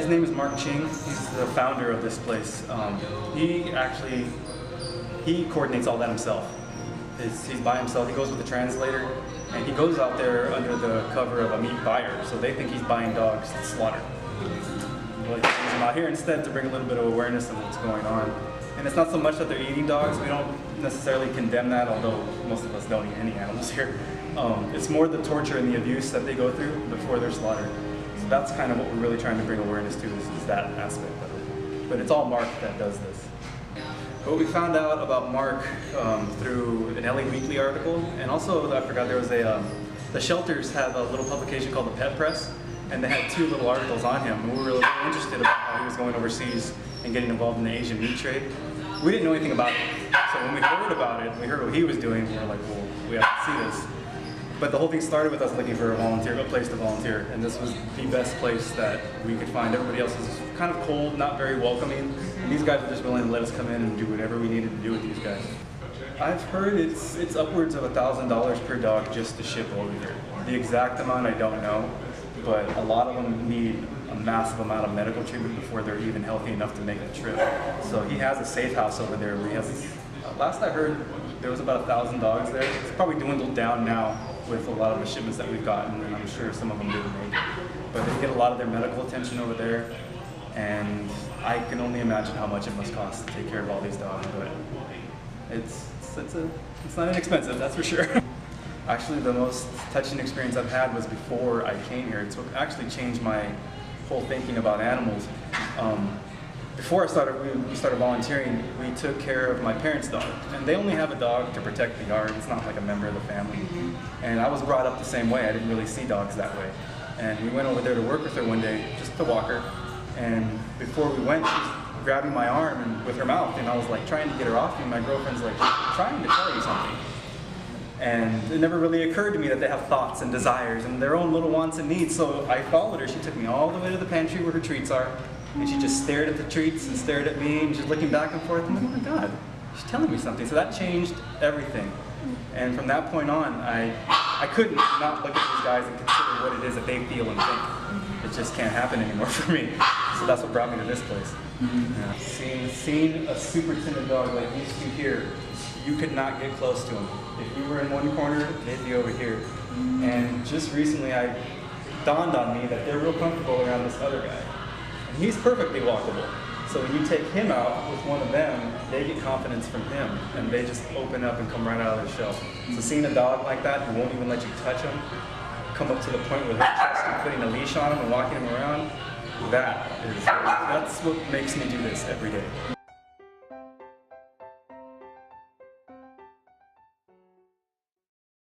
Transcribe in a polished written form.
his name is Mark Ching. He's the founder of this place. He coordinates all that himself. He's by himself. He goes with a translator, and he goes out there under the cover of a meat buyer, so they think he's buying dogs to slaughter. But he sends them out here instead to bring a little bit of awareness of what's going on. And it's not so much that they're eating dogs. We don't necessarily condemn that, although most of us don't eat any animals here. It's more the torture and the abuse that they go through before they're slaughtered. So that's kind of what we're really trying to bring awareness to, is that aspect of it. But it's all Mark that does this. What we found out about Mark through an LA Weekly article, and also I forgot there was the shelters have a little publication called the Pet Press, and they had 2 little articles on him, and we were really interested about how he was going overseas and getting involved in the Asian meat trade. We didn't know anything about it, so when we heard about it, we heard what he was doing, we were like, well, we have to see this. But the whole thing started with us looking for a place to volunteer, and this was the best place that we could find. Everybody else was kind of cold, not very welcoming, and these guys were just willing to let us come in and do whatever we needed to do with these guys. I've heard it's upwards of $1,000 per dog just to ship over here. The exact amount I don't know, but a lot of them need a massive amount of medical treatment before they're even healthy enough to make the trip. So he has a safe house over there where he has, last I heard, there was about 1,000 dogs there. It's probably dwindled down now with a lot of the shipments that we've gotten, and I'm sure some of them didn't make it. But they get a lot of their medical attention over there, and I can only imagine how much it must cost to take care of all these dogs, but it's not inexpensive, that's for sure. Actually, the most touching experience I've had was before I came here. It's what actually changed my whole thinking about animals. Before we started volunteering, we took care of my parents' dog. And they only have a dog to protect the yard. It's not like a member of the family. And I was brought up the same way. I didn't really see dogs that way. And we went over there to work with her one day, just to walk her. And before we went, she was grabbing my arm and with her mouth, and I was like trying to get her off me. And my girlfriend's like, she's trying to tell you something. And it never really occurred to me that they have thoughts and desires and their own little wants and needs. So I followed her. She took me all the way to the pantry where her treats are. And she just stared at the treats and stared at me, and she's looking back and forth. I'm like, oh my God, she's telling me something. So that changed everything. And from that point on, I couldn't not look at these guys and consider what it is that they feel and think. It just can't happen anymore for me. So that's what brought me to this place. Yeah. Seeing a super timid dog like these 2 here, you could not get close to them. If you were in one corner, they'd be over here. And just recently, it dawned on me that they're real comfortable around this other guy. And he's perfectly walkable. So when you take him out with one of them, they get confidence from him, and they just open up and come right out of their shell. So seeing a dog like that who won't even let you touch him, come up to the point where they're trusting putting a leash on him and walking him around, that's what makes me do this every day.